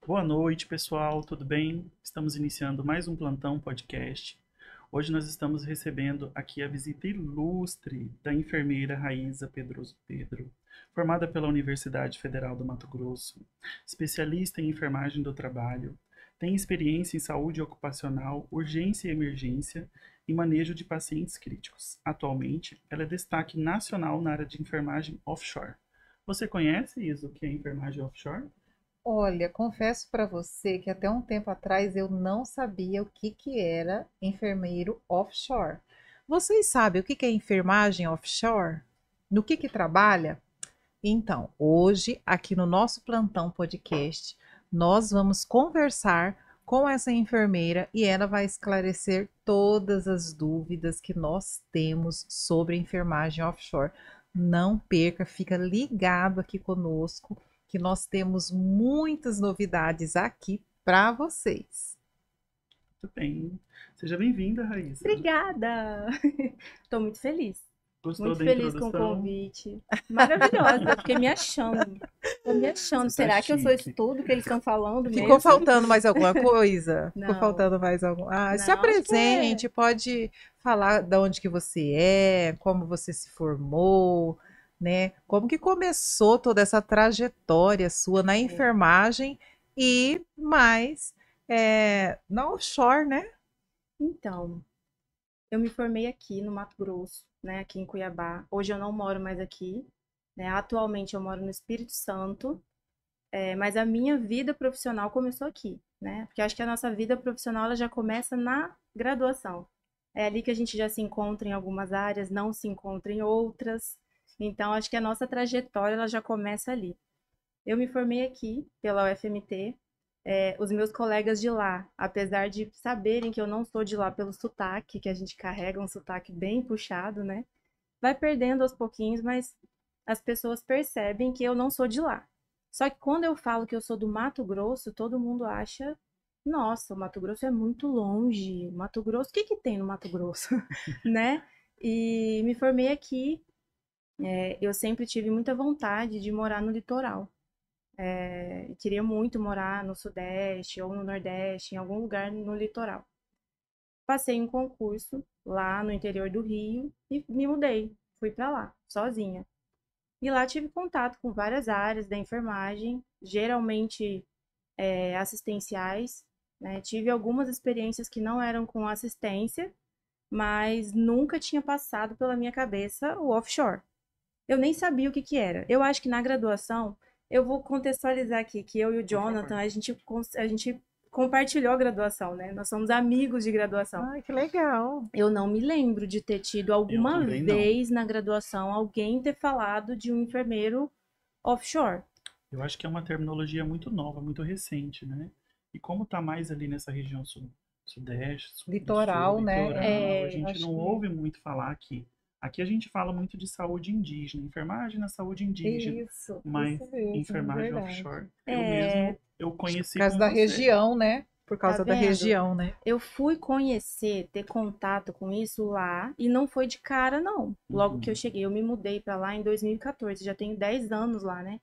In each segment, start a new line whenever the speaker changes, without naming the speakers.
Boa noite, pessoal, tudo bem? Estamos iniciando mais um Plantão Podcast. Hoje nós estamos recebendo aqui a visita ilustre da enfermeira Raíza Pedroso Pedro, formada pela Universidade Federal do Mato Grosso, especialista em enfermagem do trabalho, tem experiência em saúde ocupacional, urgência e emergência e manejo de pacientes críticos. Atualmente, ela é destaque nacional na área de enfermagem offshore. Você conhece, Isa, o que é enfermagem offshore?
Olha, confesso para você que até um tempo atrás eu não sabia o que era enfermeiro offshore. Vocês sabem o que é enfermagem offshore? No que trabalha? Então, hoje, aqui no nosso Plantão Podcast, nós vamos conversar com essa enfermeira e ela vai esclarecer todas as dúvidas que nós temos sobre enfermagem offshore. Não perca, fica ligado aqui conosco, que nós temos muitas novidades aqui para vocês.
Tudo bem. Seja bem-vinda, Raíssa.
Obrigada! Estou muito feliz.
Gostou
Muito
da
feliz com o
introdução?
convite. Maravilhosa. Fiquei me achando. Tô me achando.
Você tá
Será que eu sou isso
chique.
tudo que eles estão falando
Ficou
mesmo?
faltando mais alguma coisa? Ficou
Não.
faltando mais alguma? Se
Não, acho que é.
apresente, pode falar de onde que você é, como você se formou, né? Como que começou toda essa trajetória sua na enfermagem e mais na offshore, né?
Então, eu me formei aqui no Mato Grosso, né? Aqui em Cuiabá. Hoje eu não moro mais aqui, né? Atualmente eu moro no Espírito Santo. Mas a minha vida profissional começou aqui, né? Porque eu acho que a nossa vida profissional ela já começa na graduação. É ali que a gente já se encontra em algumas áreas, não se encontra em outras. Então, acho que a nossa trajetória ela já começa ali. Eu me formei aqui pela UFMT. Os meus colegas de lá, apesar de saberem que eu não sou de lá pelo sotaque, que a gente carrega um sotaque bem puxado, né? Vai perdendo aos pouquinhos, mas as pessoas percebem que eu não sou de lá. Só que quando eu falo que eu sou do Mato Grosso, todo mundo acha, nossa, o Mato Grosso é muito longe. Mato Grosso, o que que tem no Mato Grosso, né? E me formei aqui. Eu sempre tive muita vontade de morar no litoral. Queria muito morar no Sudeste ou no Nordeste, em algum lugar no litoral. Passei um concurso lá no interior do Rio e me mudei. Fui para lá, sozinha. E lá tive contato com várias áreas da enfermagem, geralmente assistenciais, né? Tive algumas experiências que não eram com assistência, mas nunca tinha passado pela minha cabeça o offshore. Eu nem sabia o que que era. Eu acho que na graduação, eu vou contextualizar aqui que eu e o
Por
Jonathan,
favor.
a gente compartilhou a graduação, né? Nós somos amigos de graduação.
Ai, que legal.
Eu não me lembro de ter tido
Eu
alguma
também não.
vez na graduação alguém ter falado de um enfermeiro offshore.
Eu acho que é uma terminologia muito nova, muito recente, né? E como tá mais ali nessa região sudeste, do sul,
Litoral, né?
litoral, a gente
Acho
não
que
ouve muito falar aqui. Aqui a gente fala muito de saúde indígena, enfermagem na saúde indígena, mas
isso mesmo, é
enfermagem
verdade.
offshore, eu
É,
mesmo, eu
Acho que por
conheci
causa
com
da
você.
região, né? Por
tá
causa da
vendo?
região, né?
Eu fui conhecer, ter contato com isso lá e não foi de cara, não. Logo que eu
Uhum.
cheguei, eu me mudei para lá em 2014, já tenho 10 anos lá, né?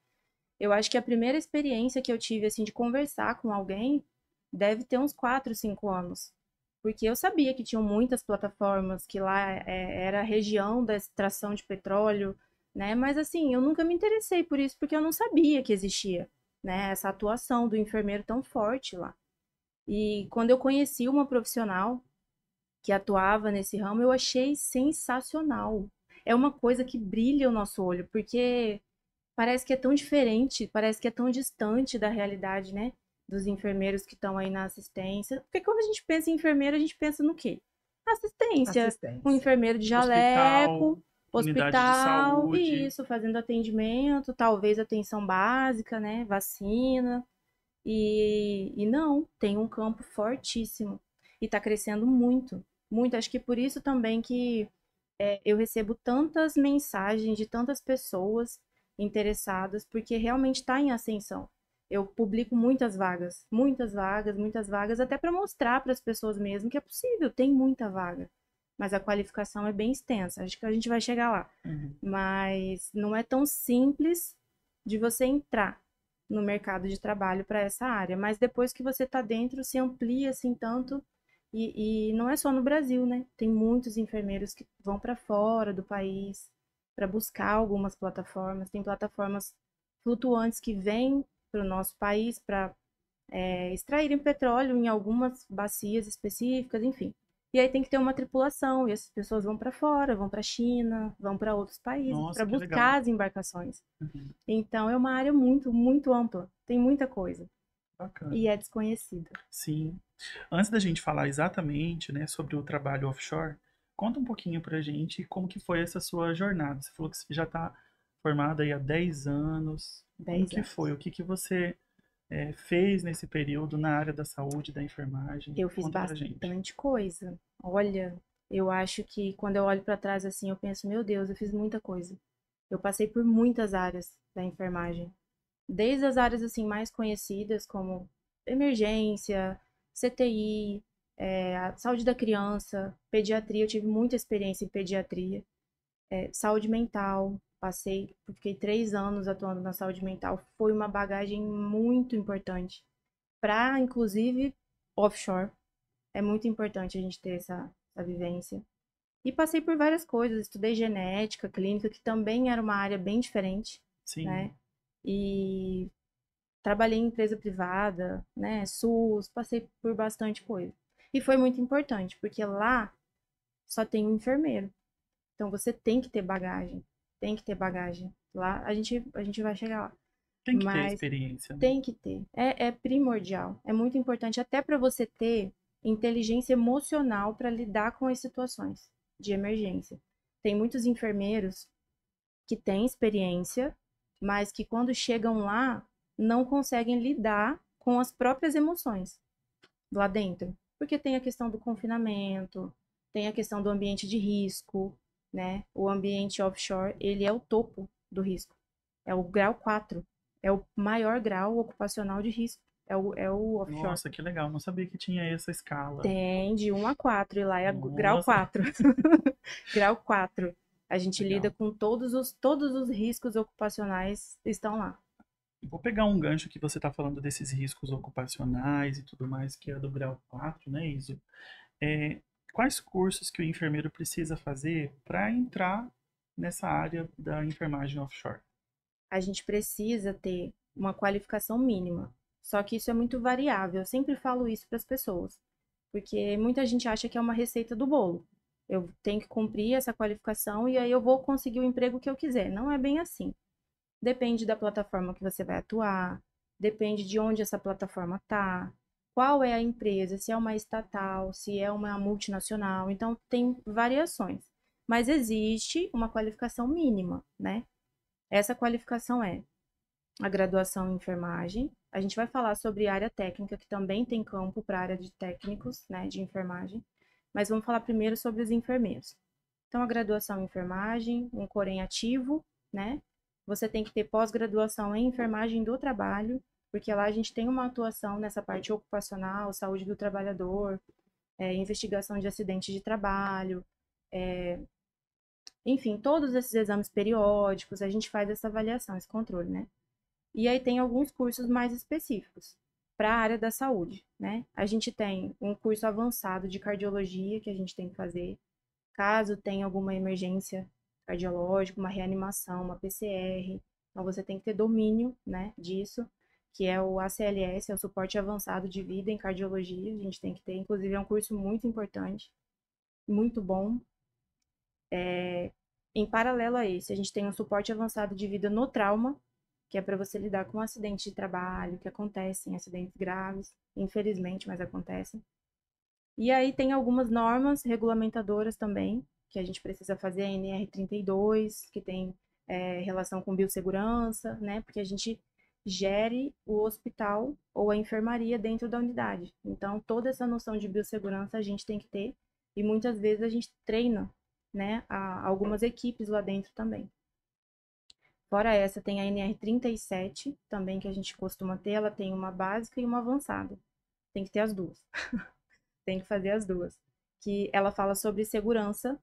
Eu acho que a primeira experiência que eu tive, assim, de conversar com alguém deve ter uns 4, 5 anos. Porque eu sabia que tinham muitas plataformas, que lá era a região da extração de petróleo, né? Mas, assim, eu nunca me interessei por isso, porque eu não sabia que existia, né? Essa atuação do enfermeiro tão forte lá. E quando eu conheci uma profissional que atuava nesse ramo, eu achei sensacional. É uma coisa que brilha o nosso olho, porque parece que é tão diferente, parece que é tão distante da realidade, né? Dos enfermeiros que estão aí na assistência. Porque quando a gente pensa em enfermeiro, a gente pensa no quê? Assistência. Um
Assistência.
enfermeiro de
Hospital,
jaleco,
unidade de
hospital, e
saúde.
isso, fazendo atendimento, talvez atenção básica, né? Vacina. E não, tem um campo fortíssimo. E está crescendo muito, muito. Acho que por isso também que eu recebo tantas mensagens de tantas pessoas interessadas, porque realmente está em ascensão. Eu publico muitas vagas, muitas vagas, muitas vagas, até para mostrar para as pessoas mesmo que é possível, tem muita vaga. Mas a qualificação é bem extensa, acho que a gente vai chegar lá.
Uhum.
Mas não é tão simples de você entrar. no mercado de trabalho para essa área. Mas depois que você está dentro, se amplia assim tanto. E não é só no Brasil, né? Tem muitos enfermeiros que vão para fora do país para buscar algumas plataformas. Tem plataformas flutuantes que vêm para o nosso país para extraírem petróleo em algumas bacias específicas, enfim. E aí tem que ter uma tripulação, e essas pessoas vão para fora, vão para a China, vão para outros países para
Nossa, que legal.
buscar as embarcações.
Uhum,
Então é uma área muito, muito ampla, tem muita coisa
bacana.
e é desconhecida.
Sim. Antes da gente falar exatamente, né, sobre o trabalho offshore, conta um pouquinho pra gente como que foi essa sua jornada. Você falou que você já está formada aí há 10 anos. Como
10
que
anos.
foi? O que que você fez nesse período na área da saúde, da enfermagem?
Eu fiz
Conta pra gente.
bastante coisa. Olha, eu acho que quando eu olho para trás assim, eu penso, meu Deus, eu fiz muita coisa. Eu passei por muitas áreas da enfermagem, desde as áreas assim mais conhecidas como emergência, CTI, a saúde da criança, pediatria, eu tive muita experiência em pediatria, saúde mental, fiquei 3 anos atuando na saúde mental, foi uma bagagem muito importante para, inclusive, offshore. É muito importante a gente ter essa vivência. E passei por várias coisas, estudei genética, clínica, que também era uma área bem diferente,
Sim,
né? E trabalhei em empresa privada, né? SUS, passei por bastante coisa. E foi muito importante, porque lá só tem um enfermeiro. Então você tem que ter bagagem, tem que ter bagagem. Lá a gente vai chegar lá.
tem que ter
Mas
experiência, né?
tem que ter. É primordial. É muito importante até para você ter inteligência emocional para lidar com as situações de emergência. Tem muitos enfermeiros que têm experiência, mas que quando chegam lá não conseguem lidar com as próprias emoções lá dentro, porque tem a questão do confinamento, tem a questão do ambiente de risco, né? O ambiente offshore, ele é o topo do risco. É o grau 4, é o maior grau ocupacional de risco, é o offshore.
Nossa, que legal. Não sabia que tinha essa escala.
Tem de 1 a 4 e lá é grau
Nossa,
4. Grau 4. A gente lida
legal.
com todos os riscos ocupacionais estão lá.
Vou pegar um gancho que você está falando desses riscos ocupacionais e tudo mais, que é do grau 4, né, Iso? É, quais cursos que o enfermeiro precisa fazer para entrar nessa área da enfermagem offshore?
A gente precisa ter uma qualificação mínima. Só que isso é muito variável. Eu sempre falo isso para as pessoas, porque muita gente acha que é uma receita do bolo. Eu tenho que cumprir essa qualificação e aí eu vou conseguir o emprego que eu quiser. Não é bem assim. Depende da plataforma que você vai atuar, depende de onde essa plataforma está, qual é a empresa, se é uma estatal, se é uma multinacional. Então, tem variações. Mas existe uma qualificação mínima, né? Essa qualificação é a graduação em enfermagem. A gente vai falar sobre área técnica, que também tem campo para a área de técnicos, né, de enfermagem. Mas vamos falar primeiro sobre os enfermeiros. Então, a graduação em enfermagem, um Corém ativo, né? Você tem que ter pós-graduação em enfermagem do trabalho, porque lá a gente tem uma atuação nessa parte ocupacional, saúde do trabalhador, investigação de acidentes de trabalho, enfim, todos esses exames periódicos, a gente faz essa avaliação, esse controle, né? E aí tem alguns cursos mais específicos para a área da saúde, né? A gente tem um curso avançado de cardiologia que a gente tem que fazer, caso tenha alguma emergência cardiológica, uma reanimação, uma PCR. Então você tem que ter domínio, né, disso, que é o ACLS, é o suporte avançado de vida em cardiologia. A gente tem que ter, inclusive é um curso muito importante, muito bom. Em paralelo a esse, a gente tem um suporte avançado de vida no trauma, que é para você lidar com acidentes de trabalho, que acontecem, acidentes graves, infelizmente, mas acontecem. E aí tem algumas normas regulamentadoras também, que a gente precisa fazer, a NR32, que tem relação com biossegurança, né? Porque a gente gere o hospital ou a enfermaria dentro da unidade. Então, toda essa noção de biossegurança a gente tem que ter, e muitas vezes a gente treina, né, algumas equipes lá dentro também. Fora essa, tem a NR37 também, que a gente costuma ter, ela tem uma básica e uma avançada. Tem que ter as duas. Tem que fazer as duas. Que ela fala sobre segurança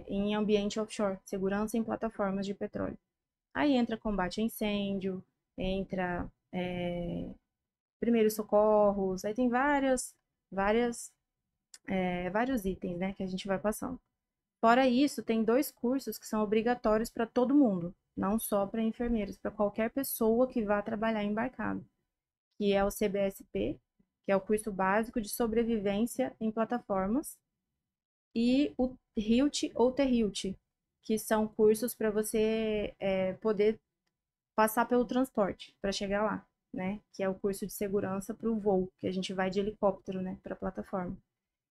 em ambiente offshore, segurança em plataformas de petróleo. Aí entra combate a incêndio, entra primeiros socorros, aí tem vários itens, né, que a gente vai passando. Fora isso, tem 2 cursos que são obrigatórios para todo mundo, não só para enfermeiros, para qualquer pessoa que vá trabalhar embarcado, que é o CBSP, que é o curso básico de sobrevivência em plataformas, e o HILT ou THILT, que são cursos para você poder passar pelo transporte para chegar lá, né? Que é o curso de segurança para o voo, que a gente vai de helicóptero, né, para a plataforma.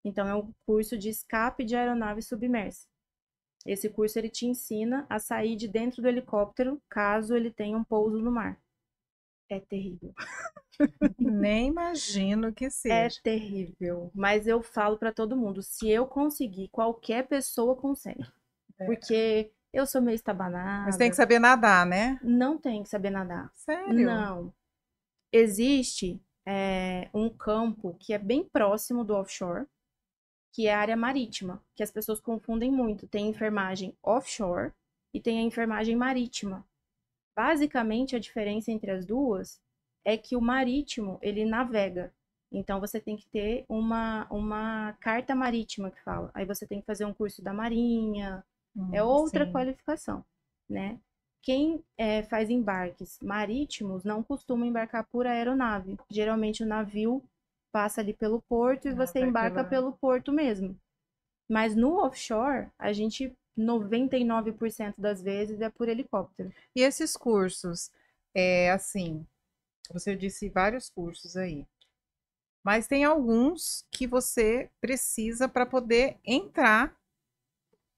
Então é um curso de escape de aeronave submersa. Esse curso ele te ensina a sair de dentro do helicóptero caso ele tenha um pouso no mar. É terrível.
Nem imagino que
É
seja.
terrível. Mas eu falo para todo mundo, se eu conseguir, qualquer pessoa consegue. Porque eu sou meio
Mas tem
estabanada.
que saber nadar, né?
Não tem que saber nadar.
Sério?
Não. Existe um campo que é bem próximo do offshore, que é a área marítima, que as pessoas confundem muito. Tem enfermagem offshore e tem a enfermagem marítima. Basicamente, a diferença entre as duas é que o marítimo, ele navega. Então, você tem que ter uma carta marítima que fala. Aí você tem que fazer um curso da Marinha, é outra
Sim.
qualificação, né? Quem faz embarques marítimos não costuma embarcar por aeronave. Geralmente o navio passa ali pelo porto e você
Vai
embarca pelo porto mesmo. Mas no offshore, a gente 99% das vezes é por helicóptero.
E esses cursos, assim, você disse vários cursos aí, mas tem alguns que você precisa para poder entrar,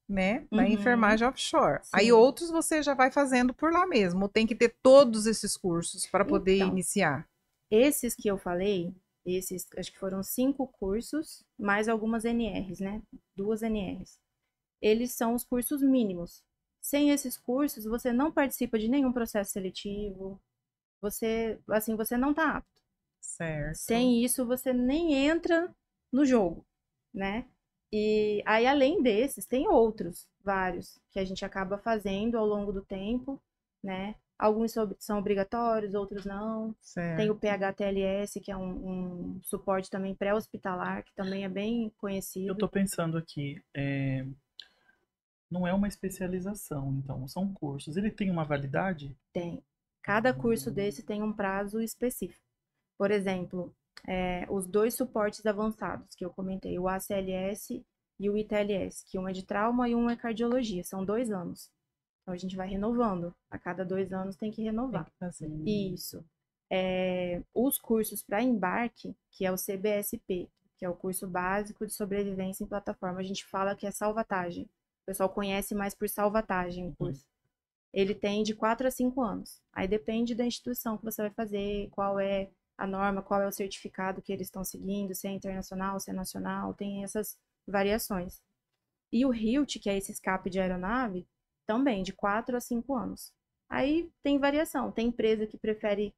né, na
Uhum,
enfermagem offshore. Aí
sim.
outros você já vai fazendo por lá mesmo. Tem que ter todos esses cursos para poder
Então,
iniciar.
esses que eu falei, esses acho que foram 5 cursos, mais algumas NRs, né? 2 NRs. Eles são os cursos mínimos. Sem esses cursos, você não participa de nenhum processo seletivo. Você não está apto.
Certo.
Sem isso, você nem entra no jogo, né? E aí, além desses, tem outros, vários, que a gente acaba fazendo ao longo do tempo, né? Alguns são obrigatórios, outros não. Tem o
Certo.
PHTLS, que é um suporte também pré-hospitalar, que também é bem
Eu
conhecido.
tô pensando aqui, não é uma especialização, então, são cursos. Ele tem uma validade?
Tem. Cada curso desse tem um prazo específico. Por exemplo, os 2 suportes avançados que eu comentei, o ACLS e o ITLS, que um é de trauma e um é cardiologia, são 2 anos. Então a gente vai renovando. A cada 2 anos tem que
Tem
renovar.
que fazer.
Isso. Os cursos para embarque, que é o CBSP, que é o curso básico de sobrevivência em plataforma, a gente fala que é salvatagem. O pessoal conhece mais por salvatagem o curso. Ele tem de 4 a 5 anos. Aí depende da instituição que você vai fazer, qual é a norma, qual é o certificado que eles estão seguindo, se é internacional, se é nacional, tem essas variações. E o HILT, que é esse escape de aeronave, também de 4 a 5 anos. Aí tem variação. Tem empresa que prefere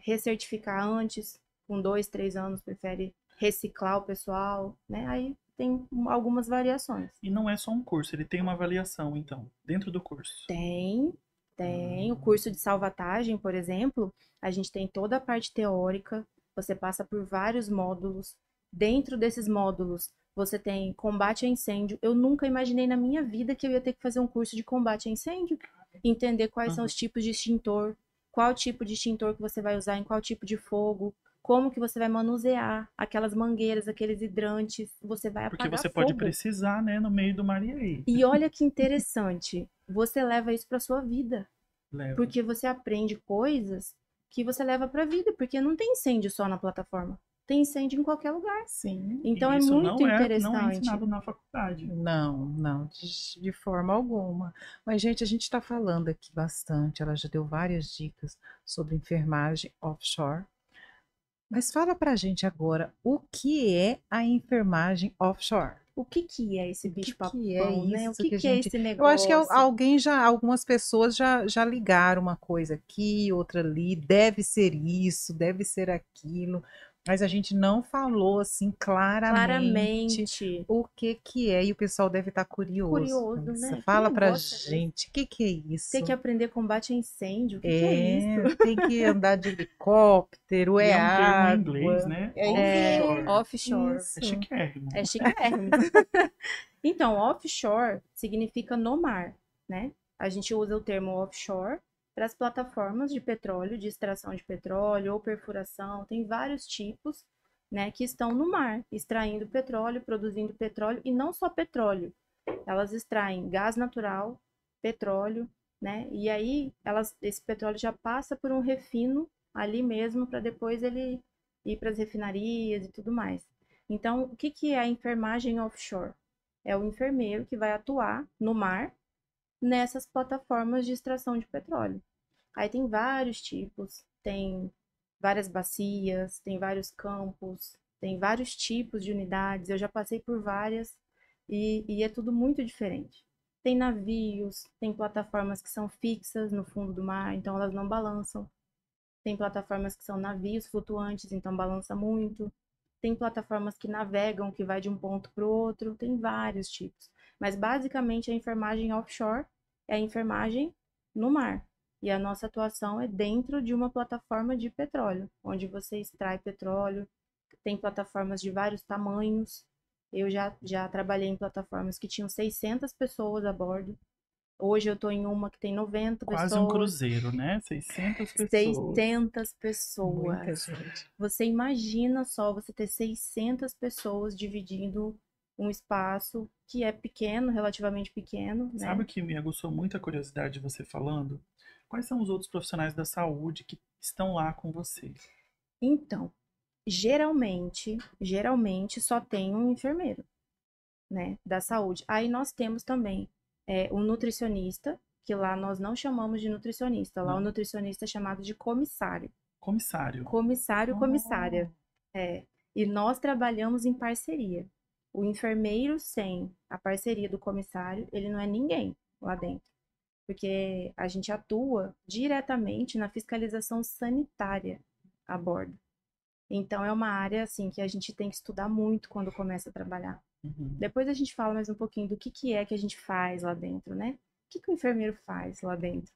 recertificar antes, com 2, 3 anos, prefere reciclar o pessoal, né? Aí tem algumas variações.
E não é só um curso, ele tem uma avaliação, então, dentro do curso.
Tem. O curso de salvatagem, por exemplo, a gente tem toda a parte teórica, você passa por vários módulos. Dentro desses módulos, você tem combate a incêndio. Eu nunca imaginei na minha vida que eu ia ter que fazer um curso de combate a incêndio, entender quais são
Uhum.
os tipos de extintor, qual tipo de extintor que você vai usar em qual tipo de fogo, como que você vai manusear aquelas mangueiras, aqueles hidrantes, você vai
Porque
apagar
você pode
fogo.
precisar, né, no meio do mar e aí.
E olha que interessante, você leva isso para sua vida,
Leva.
porque você aprende coisas que você leva para a vida, porque não tem incêndio só na plataforma, tem incêndio em qualquer lugar.
Sim.
Então
E
é
isso
muito
não é
interessante.
ensinado na faculdade.
Não, de forma alguma. Mas, gente, a gente está falando aqui bastante. Ela já deu várias dicas sobre enfermagem offshore. Mas fala pra gente agora o que é a enfermagem offshore.
O que é esse
O
bicho
que é
papão, né? O
isso que a
é
gente.
esse
Eu acho que
negócio?
algumas pessoas já ligaram uma coisa aqui, outra ali. Deve ser isso, deve ser aquilo. Mas a gente não falou assim claramente o que que é, e o pessoal deve estar curioso.
Curioso,
Você
né? Que
fala pra
negócio é esse?
gente, o que que é
Ter que
isso?
aprender combate a incêndio, o que que é isso?
Tem que andar de helicóptero,
E
é
é um termo em inglês,
água,
né?
é
Offshore.
Offshore.
É
isso.
chiquérrimo.
É chiquérrimo. Então, offshore significa no mar, né? A gente usa o termo offshore para as plataformas de petróleo, de extração de petróleo ou perfuração, tem vários tipos, né, que estão no mar, extraindo petróleo, produzindo petróleo e não só petróleo. Elas extraem gás natural, petróleo, né? E aí esse petróleo já passa por um refino ali mesmo para depois ele ir para as refinarias e tudo mais. Então, o que que é a enfermagem offshore? É o enfermeiro que vai atuar no mar nessas plataformas de extração de petróleo. Aí tem vários tipos, tem várias bacias, tem vários campos, tem vários tipos de unidades. Eu já passei por várias e é tudo muito diferente. Tem navios, tem plataformas que são fixas no fundo do mar, então elas não balançam. Tem plataformas que são navios flutuantes, então balança muito. Tem plataformas que navegam, que vai de um ponto para o outro. Tem vários tipos. Mas basicamente a enfermagem offshore é a enfermagem no mar. E a nossa atuação é dentro de uma plataforma de petróleo, onde você extrai petróleo. Tem plataformas de vários tamanhos. Eu já trabalhei em plataformas que tinham 600 pessoas a bordo. Hoje eu estou em uma que tem 90
Quase um
pessoas.
cruzeiro, né? 600 pessoas.
600
Muita
pessoas.
gente.
Você imagina só você ter 600 pessoas dividindo um espaço que é pequeno, relativamente pequeno,
Sabe
né?
o que me aguçou muita curiosidade de você falando? Quais são os outros profissionais da saúde que estão lá com você?
Então, geralmente só tem um enfermeiro, né, da saúde. Aí nós temos também um nutricionista, que lá nós não chamamos de nutricionista, lá o
Não.
nutricionista é chamado de comissário.
Comissário.
Comissário,
Oh,
comissária. É. E nós trabalhamos em parceria. O enfermeiro sem a parceria do comissário, ele não é ninguém lá dentro, porque a gente atua diretamente na fiscalização sanitária a bordo. Então é uma área assim que a gente tem que estudar muito quando começa a trabalhar.
Uhum.
Depois a gente fala mais um pouquinho do que é que a gente faz lá dentro, né? O que o enfermeiro faz lá dentro?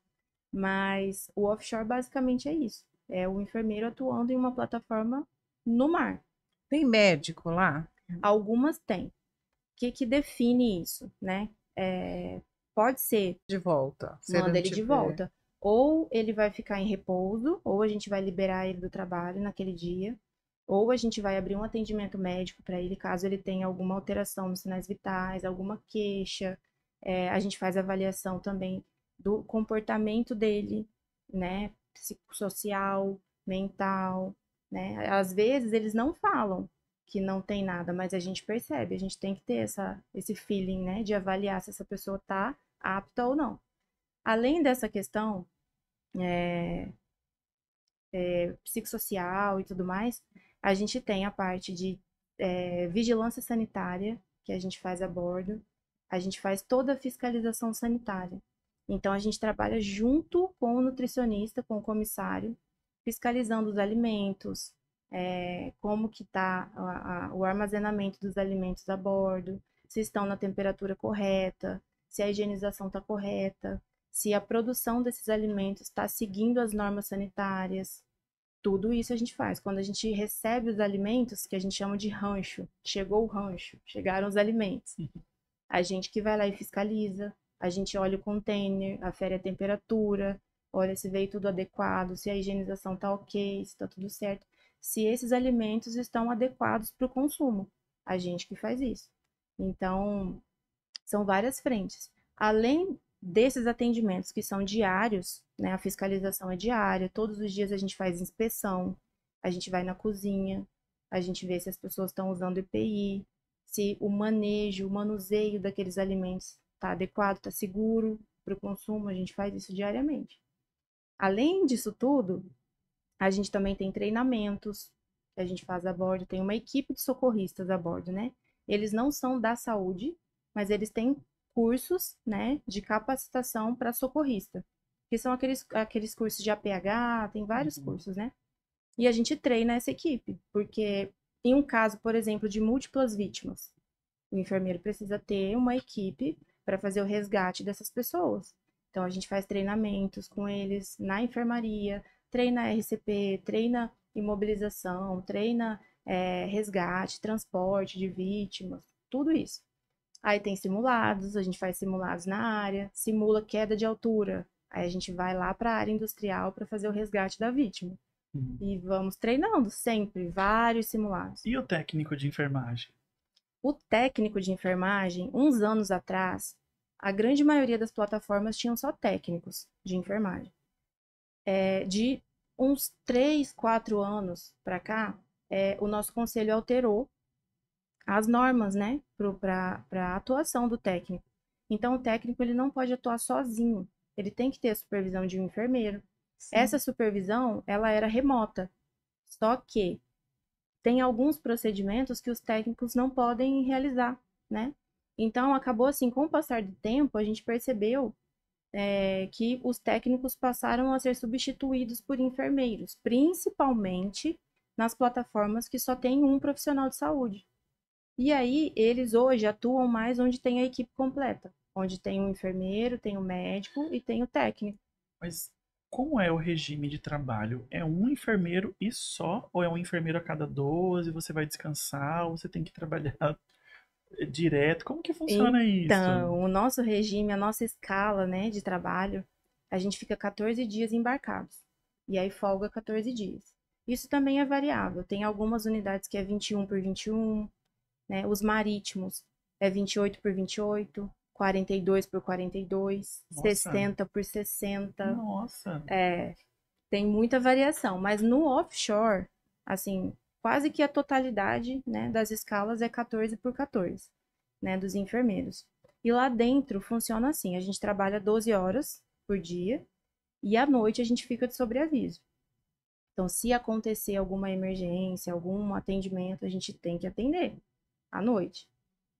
Mas o offshore basicamente é isso. É o enfermeiro atuando em uma plataforma no mar.
tem médico lá?
Algumas têm. O que define isso, né? Pode ser,
De volta, se ele
manda
não
ele de
tiver.
volta. Ou ele vai ficar em repouso, ou a gente vai liberar ele do trabalho naquele dia, ou a gente vai abrir um atendimento médico para ele, caso ele tenha alguma alteração nos sinais vitais, alguma queixa. A gente faz avaliação também do comportamento dele, né? Psicossocial, mental, né? Às vezes eles não falam que não tem nada, mas a gente percebe, a gente tem que ter esse feeling, né? De avaliar se essa pessoa tá apta ou não. Além dessa questão psicossocial e tudo mais, a gente tem a parte de vigilância sanitária, que a gente faz a bordo, a gente faz toda a fiscalização sanitária. Então, a gente trabalha junto com o nutricionista, com o comissário, fiscalizando os alimentos, como que está o armazenamento dos alimentos a bordo, se estão na temperatura correta, se a higienização está correta, se a produção desses alimentos está seguindo as normas sanitárias. Tudo isso a gente faz. Quando a gente recebe os alimentos, que a gente chama de rancho, chegou o rancho, chegaram os alimentos. A gente que vai lá e fiscaliza, a gente olha o container, afere a temperatura, olha se veio tudo adequado, se a higienização está ok, se está tudo certo, se esses alimentos estão adequados para o consumo. A gente que faz isso. Então, são várias frentes. Além desses atendimentos que são diários, né, a fiscalização é diária, todos os dias a gente faz inspeção, a gente vai na cozinha, a gente vê se as pessoas estão usando EPI, se o manejo, o manuseio daqueles alimentos está adequado, está seguro para o consumo, a gente faz isso diariamente. Além disso tudo, a gente também tem treinamentos que a gente faz a bordo, tem uma equipe de socorristas a bordo, né? Eles não são da saúde, mas eles têm cursos, né, de capacitação para socorrista, que são aqueles cursos de APH, tem vários
Uhum.
cursos, né? e a gente treina essa equipe, porque em um caso, por exemplo, de múltiplas vítimas, o enfermeiro precisa ter uma equipe para fazer o resgate dessas pessoas. Então, a gente faz treinamentos com eles na enfermaria, treina RCP, treina imobilização, treina resgate, transporte de vítimas, tudo isso. Aí tem simulados, a gente faz simulados na área, simula queda de altura. Aí a gente vai lá para a área industrial para fazer o resgate da vítima. E vamos treinando sempre, vários simulados.
E o técnico de enfermagem?
O técnico de enfermagem, uns anos atrás, a grande maioria das plataformas tinham só técnicos de enfermagem. De uns 3, 4 anos para cá, o nosso conselho alterou as normas, né, para a atuação do técnico. Então, o técnico ele não pode atuar sozinho, ele tem que ter a supervisão de um enfermeiro.
Sim.
Essa supervisão, ela era remota, só que tem alguns procedimentos que os técnicos não podem realizar, né? Então, acabou assim, com o passar do tempo, a gente percebeu que os técnicos passaram a ser substituídos por enfermeiros, principalmente nas plataformas que só tem um profissional de saúde. E aí, eles hoje atuam mais onde tem a equipe completa, onde tem o enfermeiro, tem o médico e tem o técnico.
Mas como é o regime de trabalho? É um enfermeiro e só? Ou é um enfermeiro a cada 12? Você vai descansar? Ou você tem que trabalhar direto? Como que funciona isso?
Então, o nosso regime, a nossa escala, né, de trabalho, a gente fica 14 dias embarcados. E aí folga 14 dias. Isso também é variável. Tem algumas unidades que é 21 por 21, né? Os marítimos é 28 por 28, 42 por 42,
Nossa.
60 por 60.
Nossa.
Tem muita variação, mas no offshore, assim, quase que a totalidade, né, das escalas é 14 por 14, né, dos enfermeiros. E lá dentro funciona assim, a gente trabalha 12 horas por dia e à noite a gente fica de sobreaviso. Então, se acontecer alguma emergência, algum atendimento, a gente tem que atender à noite.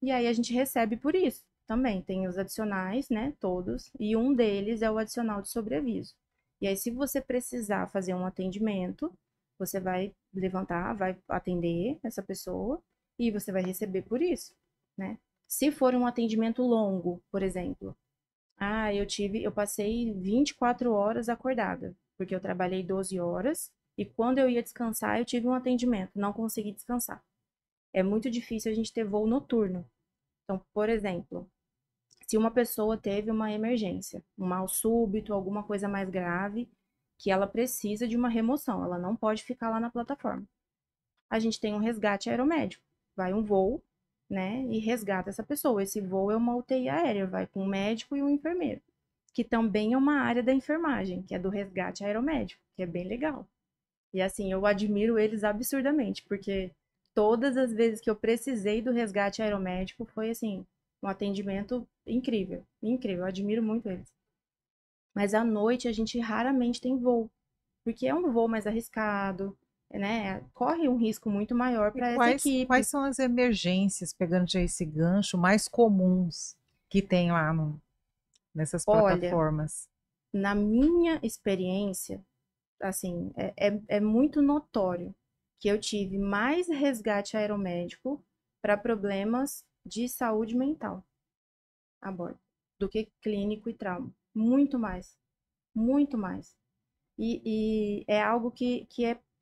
E aí a gente recebe por isso. Também tem os adicionais, né, todos, e um deles é o adicional de sobreaviso. E aí, se você precisar fazer um atendimento, você vai levantar, vai atender essa pessoa e você vai receber por isso, né? Se for um atendimento longo, por exemplo, eu passei 24 horas acordada, porque eu trabalhei 12 horas e quando eu ia descansar, eu tive um atendimento, não consegui descansar. É muito difícil a gente ter voo noturno. Então, por exemplo, se uma pessoa teve uma emergência, um mal súbito, alguma coisa mais grave, que ela precisa de uma remoção, ela não pode ficar lá na plataforma. A gente tem um resgate aeromédico, vai um voo, né, e resgata essa pessoa. Esse voo é uma UTI aérea, vai com um médico e um enfermeiro, que também é uma área da enfermagem, que é do resgate aeromédico, que é bem legal. E assim, eu admiro eles absurdamente, porque todas as vezes que eu precisei do resgate aeromédico foi assim, um atendimento incrível, incrível, eu admiro muito eles. Mas à noite a gente raramente tem voo, porque é um voo mais arriscado, né? Corre um risco muito maior para essa equipe.
Quais são as emergências, pegando já esse gancho, mais comuns que tem lá nessas
Olha,
plataformas?
na minha experiência, assim, é muito notório que eu tive mais resgate aeromédico para problemas de saúde mental a bordo do que clínico e trauma. Muito mais. Muito mais. E é algo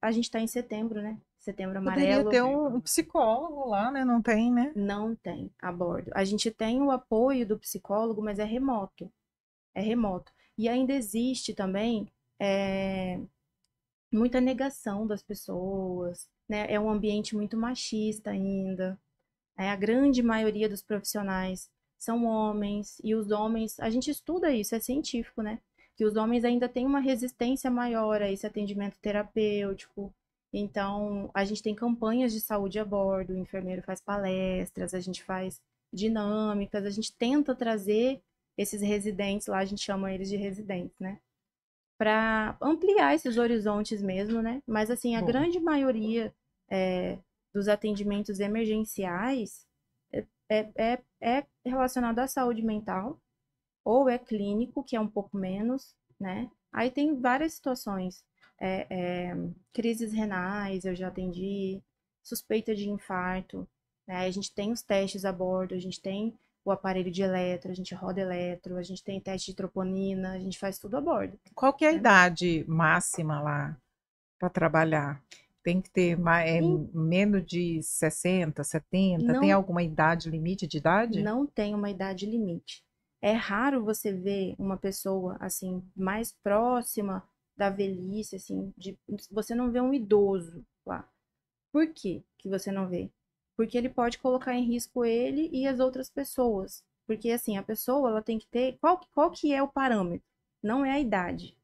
a gente está em setembro, né? Setembro
Poderia
amarelo.
ter um psicólogo lá, né? Não tem, né?
Não tem a bordo. A gente tem o apoio do psicólogo, mas é remoto. É remoto. E ainda existe também muita negação das pessoas, né? É um ambiente muito machista ainda. A grande maioria dos profissionais são homens, e os homens, a gente estuda isso, é científico, né? Que os homens ainda têm uma resistência maior a esse atendimento terapêutico. Então, a gente tem campanhas de saúde a bordo, o enfermeiro faz palestras, a gente faz dinâmicas, a gente tenta trazer esses residentes lá, a gente chama eles de residentes, né? Para ampliar esses horizontes mesmo, né? Mas, assim, a
Bom.
grande maioria dos atendimentos emergenciais é relacionado à saúde mental, ou é clínico, que é um pouco menos, né? Aí tem várias situações. crises renais, eu já atendi, suspeita de infarto, né? A gente tem os testes a bordo, a gente tem o aparelho de eletro, a gente roda eletro, a gente tem teste de troponina, a gente faz tudo a bordo.
Qual que é a
né?
idade máxima lá para trabalhar? Tem que ter menos de 60, 70? Tem
Não,
alguma idade, limite de idade?
não tem uma idade limite. É raro você ver uma pessoa assim mais próxima da velhice, assim, você não vê um idoso lá. Por que que você não vê? Porque ele pode colocar em risco ele e as outras pessoas. Porque assim, a pessoa ela tem que ter qual que é o parâmetro? Não é a idade,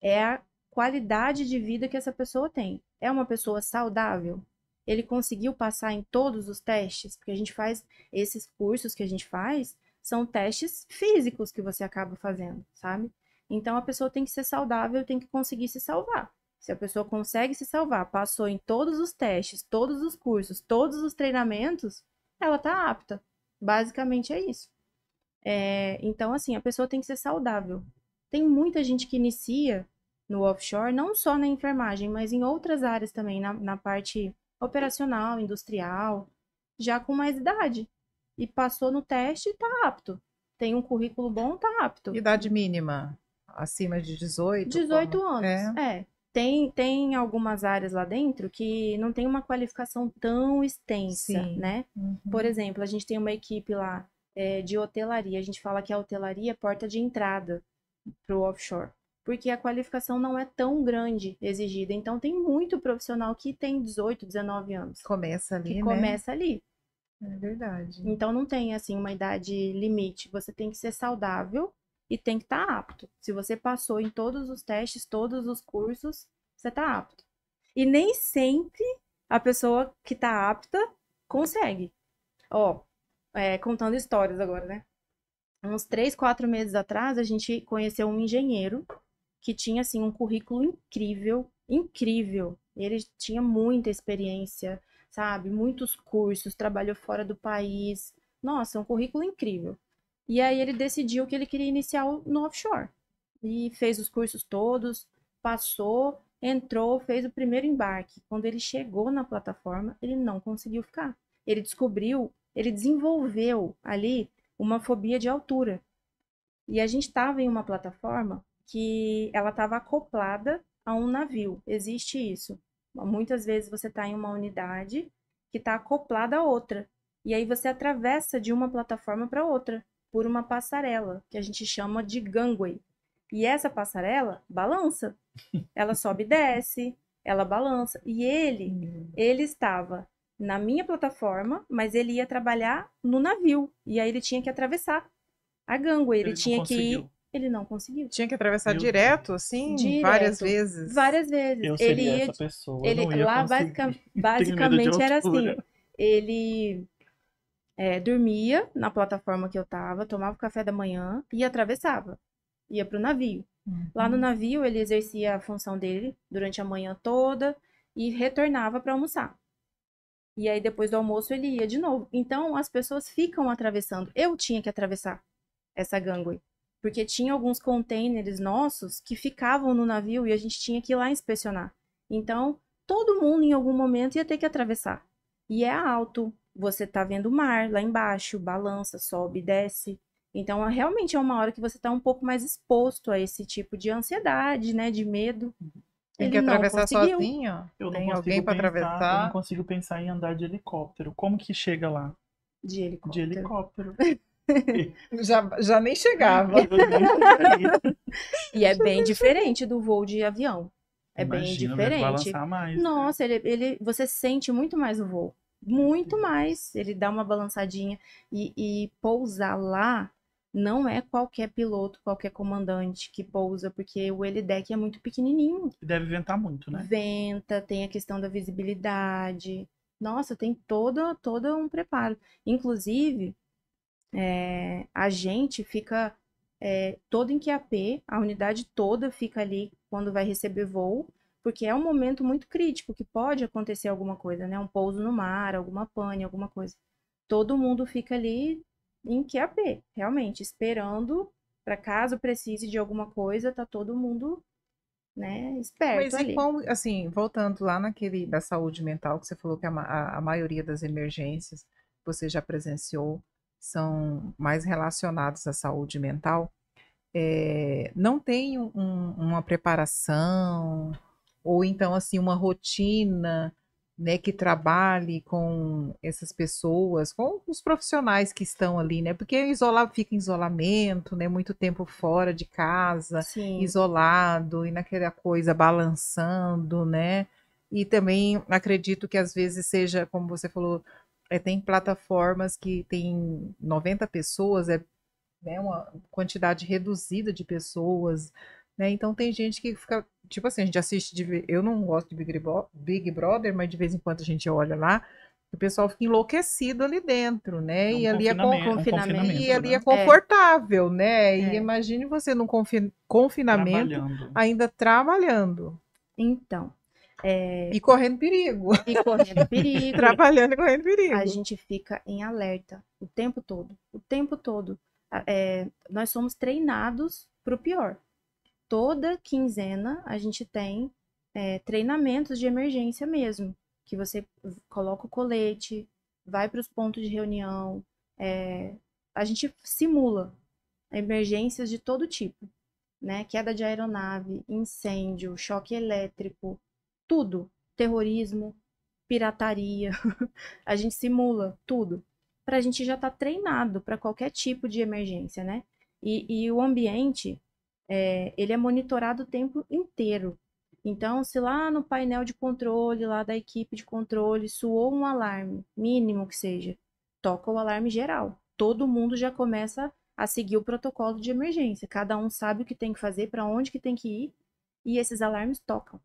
é a qualidade de vida que essa pessoa tem. É uma pessoa saudável? Ele conseguiu passar em todos os testes? Porque a gente faz esses cursos que a gente faz, são testes físicos que você acaba fazendo, sabe? Então a pessoa tem que ser saudável, tem que conseguir se salvar. Se a pessoa consegue se salvar, passou em todos os testes, todos os cursos, todos os treinamentos, ela tá apta. Basicamente é isso. Então, assim, a pessoa tem que ser saudável. Tem muita gente que inicia no offshore, não só na enfermagem, mas em outras áreas também, na parte operacional, industrial, já com mais idade. E passou no teste e tá apto. Tem um currículo bom, tá apto.
Idade mínima, acima de 18?
18 anos,
É.
Tem algumas áreas lá dentro que não tem uma qualificação tão extensa,
Sim.
né? Por exemplo, a gente tem uma equipe lá de hotelaria. A gente fala que a hotelaria é porta de entrada para o offshore, porque a qualificação não é tão grande exigida. Então, tem muito profissional que tem 18, 19 anos,
Começa ali,
que
né?
começa ali.
É verdade.
Então, não tem, assim, uma idade limite. Você tem que ser saudável e tem que estar apto. Se você passou em todos os testes, todos os cursos, você está apto. E nem sempre a pessoa que está apta consegue. Ó, contando histórias agora, né? Uns 3, 4 meses atrás, a gente conheceu um engenheiro que tinha, assim, um currículo incrível, incrível. Ele tinha muita experiência, sabe? Muitos cursos, trabalhou fora do país. Nossa, um currículo incrível. E aí ele decidiu que ele queria iniciar no offshore. E fez os cursos todos, passou, entrou, fez o primeiro embarque. Quando ele chegou na plataforma, ele não conseguiu ficar. Ele desenvolveu ali uma fobia de altura. E a gente estava em uma plataforma que ela estava acoplada a um navio. Existe isso. Muitas vezes você está em uma unidade que está acoplada a outra. E aí você atravessa de uma plataforma para outra por uma passarela, que a gente chama de gangway. E essa passarela balança. Ela sobe e desce, ela balança. E ele estava na minha plataforma, mas ele ia trabalhar no navio. E aí ele tinha que atravessar a gangway. Ele
Ele não
tinha que ir.
conseguiu.
Ele não conseguiu.
Tinha que atravessar
Meu
direto, assim, várias
Direto.
vezes.
Várias vezes.
Eu
Ele
seria
ia.
essa pessoa,
Ele,
não ia
lá
conseguir. Tenho medo de
basicamente era assim.
altura.
Ele dormia na plataforma que eu tava, tomava o café da manhã e atravessava. Ia pro navio. Lá no navio, ele exercia a função dele durante a manhã toda e retornava para almoçar. E aí, depois do almoço, ele ia de novo. Então, as pessoas ficam atravessando. Eu tinha que atravessar essa gangway. Porque tinha alguns containers nossos que ficavam no navio e a gente tinha que ir lá inspecionar. Então, todo mundo em algum momento ia ter que atravessar. E é alto, você tá vendo o mar lá embaixo, balança, sobe, desce. Então, realmente é uma hora que você tá um pouco mais exposto a esse tipo de ansiedade, né, de medo.
Tem que
Ele não
atravessar
conseguiu.
sozinho?
Eu não
Tem
consigo
alguém para
pensar, eu não
atravessar?
consigo pensar em andar de helicóptero. Como que chega lá?
De
De
helicóptero.
helicóptero.
Já nem chegava.
Eu nem chegaria.
E é bem diferente do voo de avião. É bem
Imagina, deve
diferente.
balançar mais.
Nossa, você sente muito mais o voo. Muito mais. Ele dá uma balançadinha. E pousar lá não é qualquer piloto, qualquer comandante que pousa, porque o helideck é muito pequenininho.
Deve ventar muito, né?
Venta, tem a questão da visibilidade. Nossa, tem todo um preparo. Inclusive, a gente fica todo em QAP, a unidade toda fica ali quando vai receber voo, porque é um momento muito crítico, que pode acontecer alguma coisa, né? Um pouso no mar, alguma pane, alguma coisa. Todo mundo fica ali em QAP, realmente, esperando para caso precise de alguma coisa, tá todo mundo né,
Mas
esperto
e
ali.
como, assim, voltando lá naquele da saúde mental, que você falou que a maioria das emergências que você já presenciou são mais relacionadas à saúde mental, não tem uma preparação, ou então, assim, uma rotina, né, que trabalhe com essas pessoas, com os profissionais que estão ali, né? Porque fica em isolamento, né? Muito tempo fora de casa,
Sim,
isolado, e naquela coisa balançando, né? E também acredito que às vezes seja, como você falou, tem plataformas que tem 90 pessoas, né, uma quantidade reduzida de pessoas, né? Então tem gente que fica, tipo assim, a gente assiste, eu não gosto de Big Brother, mas de vez em quando a gente olha lá, o pessoal fica enlouquecido ali dentro, né?
É um
confinamento,
E
confinamento,
ali é
né?
confortável, né? E
é.
imagine você num confinamento
Trabalhando.
ainda trabalhando
Então, é,
e correndo perigo,
e correndo perigo,
trabalhando e correndo
a
perigo.
gente fica em alerta o tempo todo, o tempo todo. Nós somos treinados para o pior. Toda quinzena a gente tem treinamentos de emergência mesmo, que você coloca o colete, vai para os pontos de reunião, é, a gente simula emergências de todo tipo, né? Queda de aeronave, incêndio, choque elétrico, tudo, terrorismo, pirataria, a gente simula tudo, para a gente já estar treinado para qualquer tipo de emergência, né? E o ambiente, ele é monitorado o tempo inteiro. Então, se lá no painel de controle, lá da equipe de controle, soou um alarme, mínimo que seja, toca o alarme geral. Todo mundo já começa a seguir o protocolo de emergência. Cada um sabe o que tem que fazer, para onde que tem que ir, e esses alarmes tocam.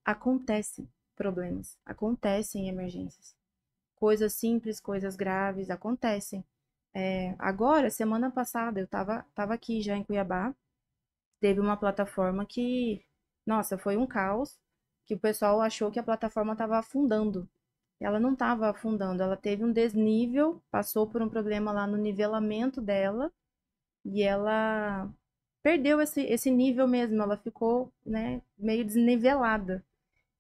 Acontecem problemas, acontecem emergências. Coisas simples, coisas graves acontecem. Agora, semana passada, eu tava aqui já em Cuiabá, teve uma plataforma que, nossa, foi um caos, que o pessoal achou que a plataforma estava afundando. Ela não estava afundando, ela teve um desnível, passou por um problema lá no nivelamento dela, e ela perdeu esse nível mesmo, ela ficou, né, meio desnivelada.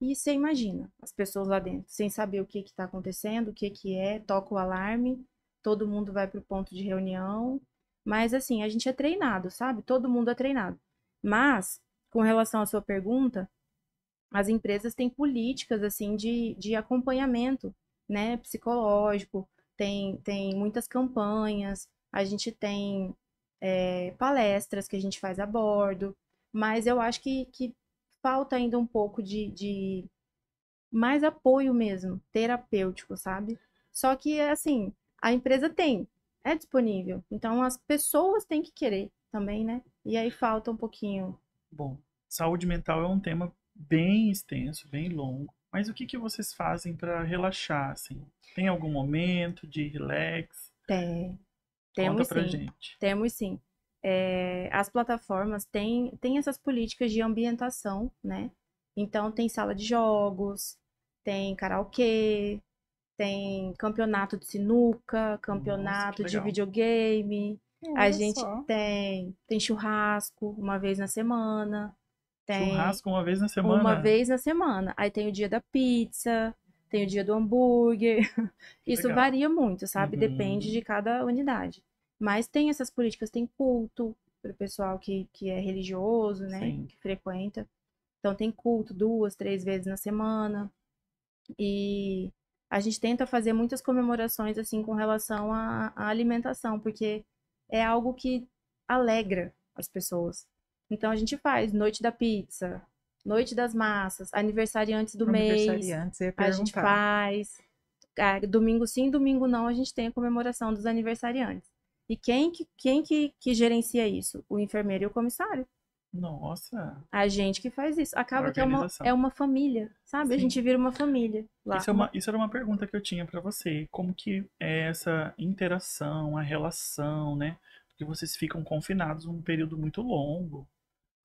E você imagina, as pessoas lá dentro, sem saber o que está acontecendo, o que que é, toca o alarme, todo mundo vai para o ponto de reunião. Mas assim, a gente é treinado, sabe? Todo mundo é treinado. Mas, com relação à sua pergunta, as empresas têm políticas assim de acompanhamento, né? Psicológico, tem muitas campanhas, a gente tem palestras que a gente faz a bordo, mas eu acho que falta ainda um pouco de mais apoio mesmo, terapêutico, sabe? Só que, assim, a empresa tem, é disponível. Então, as pessoas têm que querer também, né? E aí falta um pouquinho.
Bom, saúde mental é um tema bem extenso, bem longo. Mas o que que vocês fazem para relaxar, assim? Tem algum momento de relax?
Tem,
Conta
temos
pra
sim,
gente.
temos sim. As plataformas têm essas políticas de ambientação, né? Então, tem sala de jogos, tem karaokê, tem campeonato de sinuca,
Nossa, que
campeonato de
legal.
videogame. A
Olha
gente
só.
tem churrasco uma vez na semana, tem
Churrasco uma vez na
uma
semana?
vez na semana. Aí tem o dia da pizza, tem o dia do hambúrguer.
Que
Isso
legal.
varia muito, sabe? Depende de
Uhum,
cada unidade. Mas tem essas políticas, tem culto para o pessoal que é religioso, né?
sim.
Que frequenta. Então tem culto 2, 3 vezes na semana. E a gente tenta fazer muitas comemorações assim com relação à alimentação, porque é algo que alegra as pessoas. Então a gente faz noite da pizza, noite das massas, aniversariantes do mês,
Aniversariantes, eu ia
a gente
perguntar.
faz. Domingo sim, domingo não, a gente tem a comemoração dos aniversariantes. E quem que gerencia isso? O enfermeiro e o comissário.
Nossa,
A gente que faz isso. Acaba que é
organização.
uma família, sabe? A gente
Sim.
vira uma família lá.
Isso era uma pergunta que eu tinha para você. Como que é essa interação, a relação, né? Porque vocês ficam confinados um período muito longo.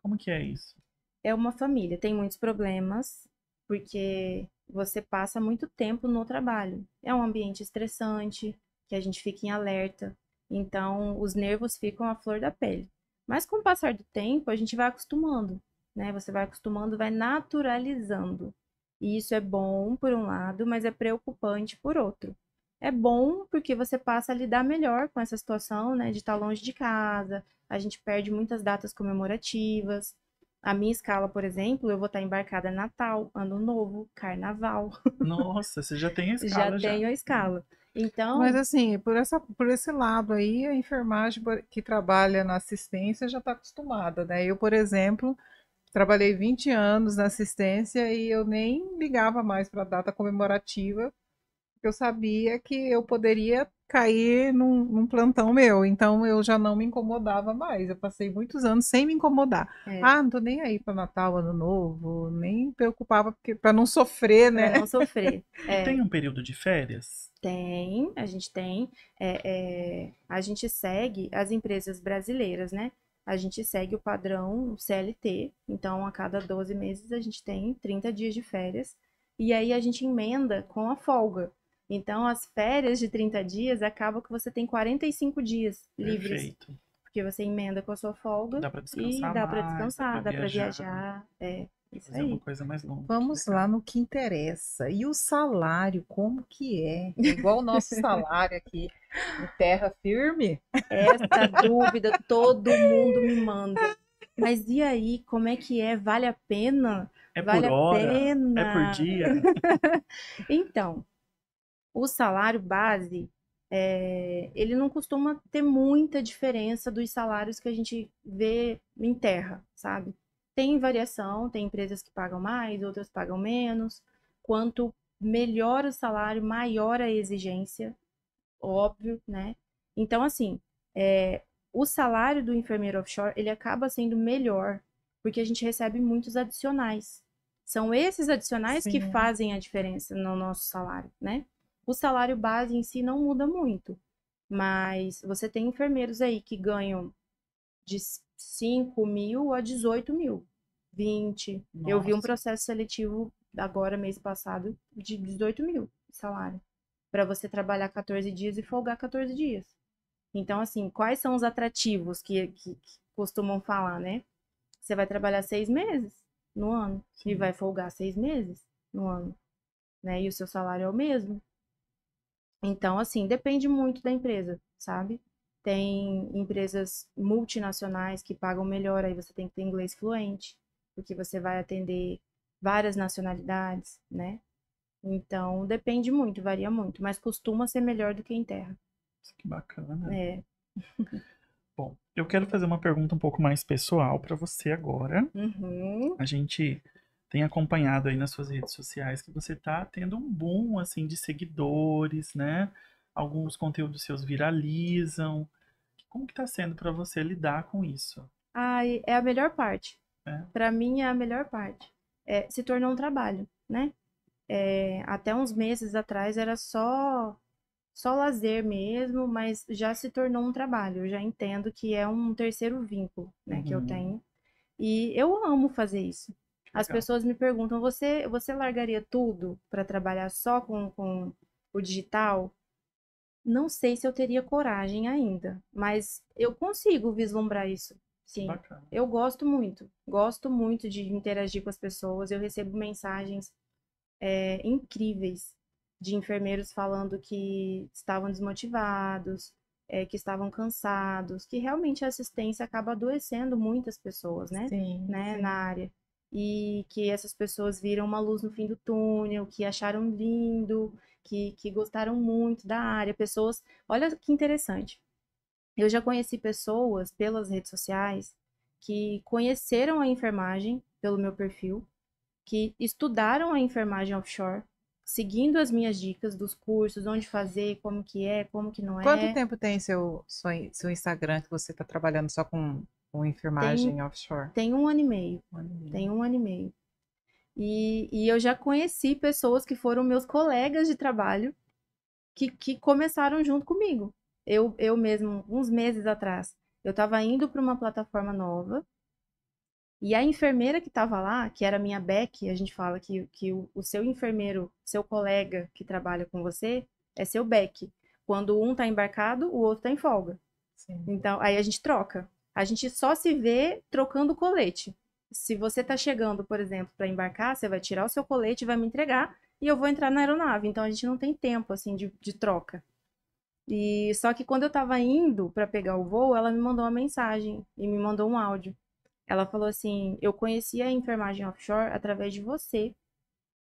Como que é isso?
É uma família, tem muitos problemas, porque você passa muito tempo no trabalho. É um ambiente estressante, que a gente fica em alerta, então os nervos ficam à flor da pele. Mas com o passar do tempo, a gente vai acostumando, né? Você vai acostumando, vai naturalizando. E isso é bom por um lado, mas é preocupante por outro. É bom porque você passa a lidar melhor com essa situação, né, de estar longe de casa. A gente perde muitas datas comemorativas. A minha escala, por exemplo, eu vou estar embarcada Natal, Ano Novo, Carnaval.
Nossa, você já tem a
Já
escala já.
tenho a escala.
Mas
Então,
assim, por esse lado aí, a enfermagem que trabalha na assistência já está acostumada, né? Eu, por exemplo, trabalhei 20 anos na assistência e eu nem ligava mais para a data comemorativa, porque eu sabia que eu poderia cair num plantão meu, então eu já não me incomodava mais. Eu passei muitos anos sem me incomodar.
é,
Ah, não tô nem aí para Natal, Ano Novo, nem me preocupava porque para não sofrer,
para
né?
não sofrer.
E
É,
tem um período de férias?
tem, a gente tem. A gente segue as empresas brasileiras, né? A gente segue o padrão CLT, então a cada 12 meses a gente tem 30 dias de férias, e aí a gente emenda com a folga. Então, as férias de 30 dias acaba que você tem 45 dias livres,
Perfeito.
porque você emenda com a sua folga
Dá para
e
descansar
dá para
mais, dá para
descansar, dá para
viajar,
viajar. É isso
fazer uma
aí.
coisa mais longa. Que
Vamos lá
legal.
no que interessa. E o salário, como que é? É igual o nosso salário aqui em terra firme?
Essa dúvida todo mundo me manda. Mas e aí, como é que é? Vale a pena?
É
Vale
por
a
hora? É por
pena?
dia?
Então, o salário base, ele não costuma ter muita diferença dos salários que a gente vê em terra, sabe? Tem variação, tem empresas que pagam mais, outras pagam menos. Quanto melhor o salário, maior a exigência, óbvio, né? Então, assim, o salário do enfermeiro offshore, ele acaba sendo melhor, porque a gente recebe muitos adicionais. São esses adicionais que
Sim,
fazem a diferença no nosso salário, né? O salário base em si não muda muito, mas você tem enfermeiros aí que ganham de 5 mil a 18 mil, 20. Eu vi um
Nossa,
processo seletivo agora, mês passado, de 18 mil de salário, para você trabalhar 14 dias e folgar 14 dias. Então, assim, quais são os atrativos que costumam falar, né? Você vai trabalhar 6 meses no ano e
sim.
vai folgar 6 meses no ano, né? E o seu salário é o mesmo. Então, assim, depende muito da empresa, sabe? Tem empresas multinacionais que pagam melhor, aí você tem que ter inglês fluente, porque você vai atender várias nacionalidades, né? Então, depende muito, varia muito, mas costuma ser melhor do que em terra.
Que bacana.
É.
Bom, eu quero fazer uma pergunta um pouco mais pessoal para você agora.
Uhum.
A gente tem acompanhado aí nas suas redes sociais que você tá tendo um boom assim de seguidores, né? Alguns conteúdos seus viralizam. Como que tá sendo para você lidar com isso,
Ai, é a melhor parte.
né?
Para mim é a melhor parte. Se tornou um trabalho, né? Até uns meses atrás era só lazer mesmo, mas já se tornou um trabalho. Eu já entendo que é um terceiro vínculo, né, que eu
Uhum,
tenho. E eu amo fazer isso.
que
As
legal.
pessoas me perguntam: você largaria tudo para trabalhar só com o digital? Não sei se eu teria coragem ainda, mas eu consigo vislumbrar isso.
Que
Sim,
bacana.
eu gosto muito de interagir com as pessoas. Eu recebo mensagens incríveis de enfermeiros falando que estavam desmotivados, que estavam cansados, que realmente a assistência acaba adoecendo muitas pessoas,
sim,
né, na
sim.
área. E que essas pessoas viram uma luz no fim do túnel, que acharam lindo, que gostaram muito da área. Pessoas, olha que interessante. Eu já conheci pessoas pelas redes sociais que conheceram a enfermagem pelo meu perfil, que estudaram a enfermagem offshore, seguindo as minhas dicas dos cursos, onde fazer, como que não
Quanto
é.
tempo tem seu Instagram que você está trabalhando só com
Tem,
enfermagem offshore?
tem um ano e meio.
Um ano e meio.
Tem um ano e meio. E eu já conheci pessoas que foram meus colegas de trabalho que começaram junto comigo. Eu mesmo, uns meses atrás, eu estava indo para uma plataforma nova e a enfermeira que estava lá, que era a minha Beck, a gente fala que o seu enfermeiro, seu colega que trabalha com você, é seu Beck. Quando um está embarcado, o outro está em folga.
Sim.
Então, aí a gente troca. A gente só se vê trocando colete. Se você tá chegando, por exemplo, para embarcar, você vai tirar o seu colete e vai me entregar e eu vou entrar na aeronave. Então a gente não tem tempo assim de troca. E só que quando eu tava indo para pegar o voo, ela me mandou uma mensagem e me mandou um áudio. Ela falou assim: "Eu conheci a enfermagem offshore através de você.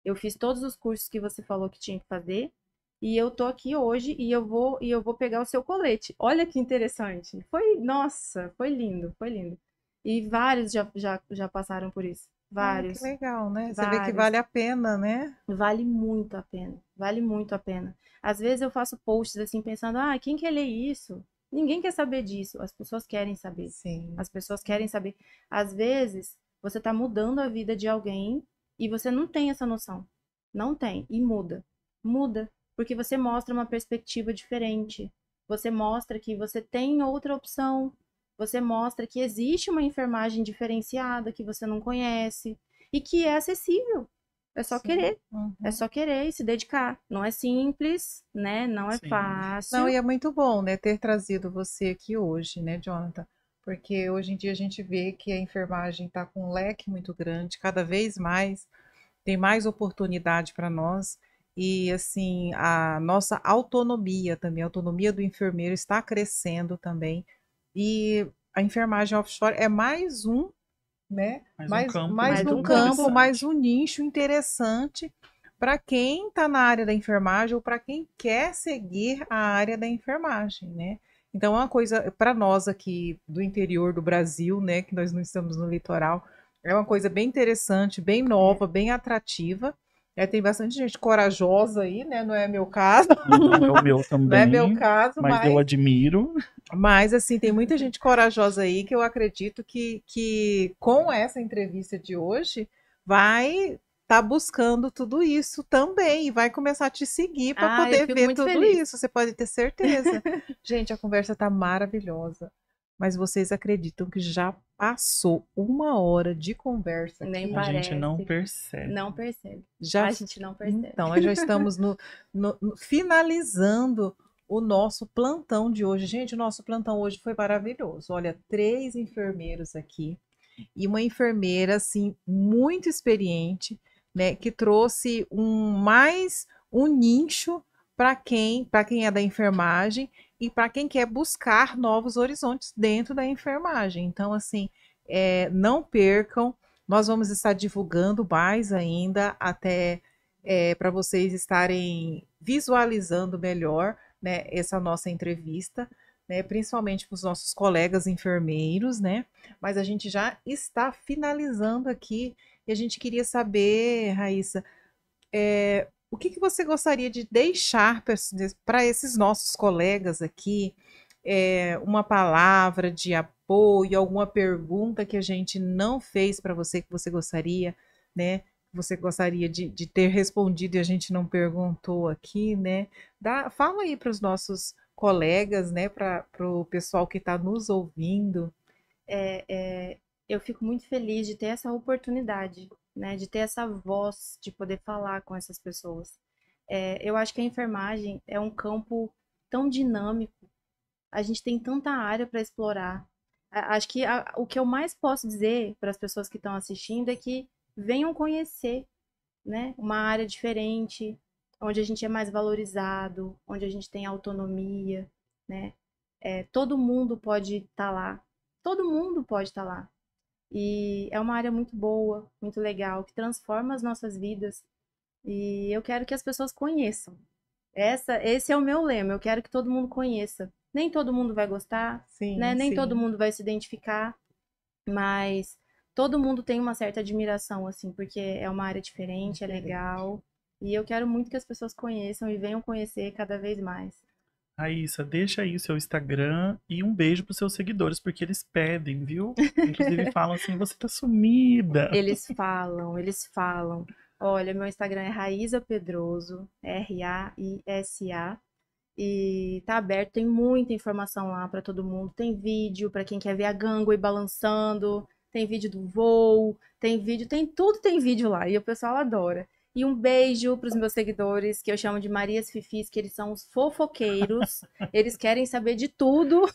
Eu fiz todos os cursos que você falou que tinha que fazer e eu tô aqui hoje e eu vou pegar o seu colete." Olha que interessante. Nossa, foi lindo, foi lindo. E vários já passaram por isso.
Ah, que
Vários,
legal, né? Você vê que
vários.
vale a pena, né?
Vale muito a pena. Vale muito a pena. Às vezes eu faço posts assim pensando: "Ah, quem quer ler isso?" Ninguém quer saber disso. As pessoas querem saber.
Sim.
As pessoas querem saber. Às vezes você tá mudando a vida de alguém e você não tem essa noção. Não tem. E muda. Muda. Porque você mostra uma perspectiva diferente. Você mostra que você tem outra opção. Você mostra que existe uma enfermagem diferenciada que você não conhece e que é acessível. É só
Sim.
querer.
Uhum.
É só querer e se dedicar. Não é simples, né? Não é
Sim.
Não,
fácil.
e é muito bom, né, ter trazido você aqui hoje, né, Jonathan? Porque hoje em dia a gente vê que a enfermagem está com um leque muito grande, cada vez mais tem mais oportunidade para nós. E assim, a nossa autonomia também, a autonomia do enfermeiro está crescendo também. E a enfermagem offshore é mais um, né?
Mais um
Mais,
campo
mais
Mais
muito
um
um
campo,
campo.
mais
interessante.
um nicho interessante para quem está na área da enfermagem ou para quem quer seguir a área da enfermagem, né? Então, é uma coisa para nós aqui do interior do Brasil, né, que nós não estamos no litoral, é uma coisa bem interessante, bem
É.
nova, bem atrativa. Tem bastante gente corajosa aí, né? Não é meu caso,
Não é o meu
não é meu
também,
caso,
mas eu admiro.
mas, assim, tem muita gente corajosa aí que eu acredito que com essa entrevista de hoje vai estar buscando tudo isso também e vai começar a te seguir para
Ah, eu
poder
fico
ver
muito
tudo
feliz.
isso. Você pode ter certeza. Gente, a conversa tá maravilhosa. Mas vocês acreditam que já passou 1 hora de conversa
Nem
aqui?
A gente não
parece.
percebe.
Não percebe.
Já,
A gente não percebe.
então, nós já estamos finalizando o nosso plantão de hoje. Gente, o nosso plantão hoje foi maravilhoso. Olha, 3 enfermeiros aqui e uma enfermeira, assim, muito experiente, né, que trouxe mais um nicho para quem é da enfermagem e para quem quer buscar novos horizontes dentro da enfermagem. Então, assim, não percam. Nós vamos estar divulgando mais ainda até para vocês estarem visualizando melhor, né, essa nossa entrevista, né, principalmente para os nossos colegas enfermeiros, né? Mas a gente já está finalizando aqui e a gente queria saber, Raíssa, o que que você gostaria de deixar para esses nossos colegas aqui? Uma palavra de apoio, alguma pergunta que a gente não fez para você que você gostaria, né? Você gostaria de ter respondido e a gente não perguntou aqui, né? Fala aí para os nossos colegas, né? Para o pessoal que está nos ouvindo.
Eu fico muito feliz de ter essa oportunidade, né? De ter essa voz, de poder falar com essas pessoas. Eu acho que a enfermagem é um campo tão dinâmico. A gente tem tanta área para explorar. Acho que o que eu mais posso dizer para as pessoas que estão assistindo é que venham conhecer, né? Uma área diferente, onde a gente é mais valorizado, onde a gente tem autonomia, né? Todo mundo pode estar lá. Todo mundo pode estar lá. E é uma área muito boa, muito legal, que transforma as nossas vidas. E eu quero que as pessoas conheçam. Esse é o meu lema. Eu quero que todo mundo conheça. Nem todo mundo vai gostar, né?
Sim,
Nem todo
sim.
mundo vai se identificar, mas todo mundo tem uma certa admiração, assim, porque é uma área diferente, é
Diferente.
legal. E eu quero muito que as pessoas conheçam e venham conhecer cada vez mais.
Raíssa, deixa aí o seu Instagram e um beijo pros seus seguidores, porque eles pedem, viu? Inclusive falam assim, você tá sumida.
Eles falam. Olha, meu Instagram é Raíza Pedroso, Raisa. E tá aberto, tem muita informação lá para todo mundo. Tem vídeo para quem quer ver a gangway balançando, tem vídeo do voo, tem vídeo, tem tudo, tem vídeo lá e o pessoal adora. E um beijo para os meus seguidores, que eu chamo de Marias Fifis, que eles são os fofoqueiros. Eles querem saber de tudo.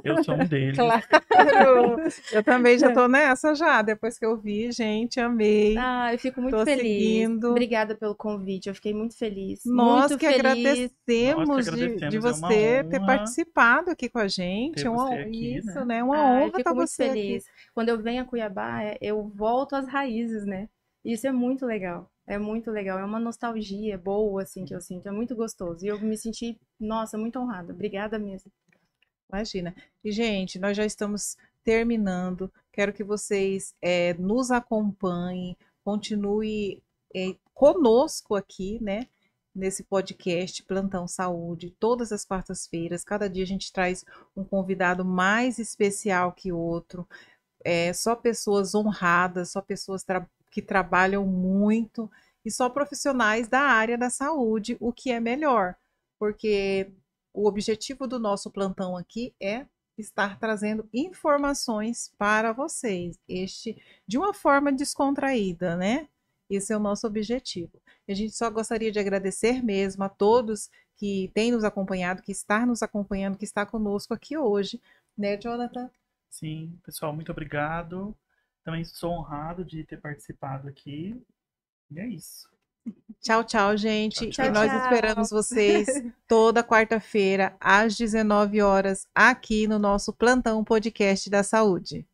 Eu sou um deles.
Claro! Eu também já tô nessa já, depois que eu vi, gente, amei.
Ah, eu fico muito
Tô
feliz.
seguindo.
Obrigada pelo convite, eu fiquei muito feliz.
Nós
Muito
que
feliz.
agradecemos
Nós que
de
agradecemos, é uma
você ter
honra
participado aqui com a gente.
ter você aqui,
Isso,
né?
né? Uma
Ah, eu
honra
fico
estar
muito
você aqui.
feliz. Quando eu venho a Cuiabá, eu volto às raízes, né? Isso é muito legal. É muito legal. É uma nostalgia boa, assim, que eu sinto. É muito gostoso. E eu me senti, nossa, muito honrada. Obrigada mesmo.
Imagina. E, gente, nós já estamos terminando. Quero que vocês nos acompanhem, continue conosco aqui, né? Nesse podcast Plantão Saúde, todas as quartas-feiras. Cada dia a gente traz um convidado mais especial que outro. Só pessoas honradas, só pessoas que trabalham muito e só profissionais da área da saúde, o que é melhor, porque o objetivo do nosso plantão aqui é estar trazendo informações para vocês, de uma forma descontraída, né? Esse é o nosso objetivo. A gente só gostaria de agradecer mesmo a todos que têm nos acompanhado, que está nos acompanhando, que está conosco aqui hoje, né, Jonathan?
Sim, pessoal, muito obrigado. Também sou honrado de ter participado aqui. E é isso.
Tchau, tchau, gente.
Tchau,
E nós
tchau.
esperamos vocês toda quarta-feira, às 19 horas, aqui no nosso Plantão Podcast da Saúde.